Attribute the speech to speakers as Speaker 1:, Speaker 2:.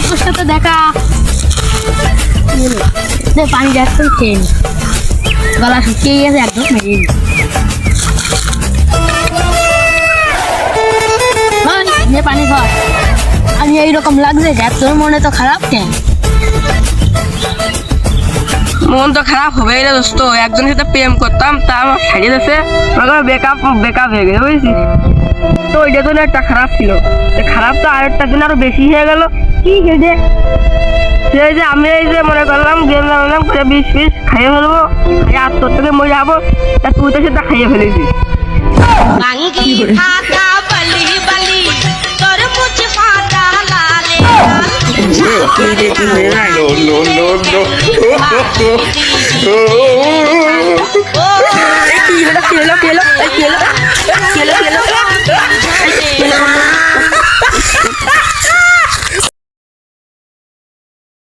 Speaker 1: তোর সাথে দেখা পানি যাচ্ছে খেয়ে নি, গলা শুকিয়ে গেছে একদম মেরে নি। পানি খাওয়া আমি এইরকম লাগছে দেখ, তোর মনে তো খারাপ কেন?
Speaker 2: মন তো খারাপ হবেই না দোস্ত, একজনের সাথে প্রেম করতাম তা আমার ছাড়িয়ে দিয়েছে, বেকআপ হয়ে গেছে বুঝছিস। তো ওইটা তো একটা খারাপ ছিল, খারাপ তো আরেকটা দিন আরো বেশি হয়ে গেল।
Speaker 1: কি খেয়ে
Speaker 2: সেই যে আমি এই যে মনে করলাম গেম নামলাম করে 20 পিস খাইয়ে ফেলবো, খাইয়ে আত্মর থেকে মরে যাবো, তা তুই তো সেটা খাইয়ে ফেলেছিস।
Speaker 3: No.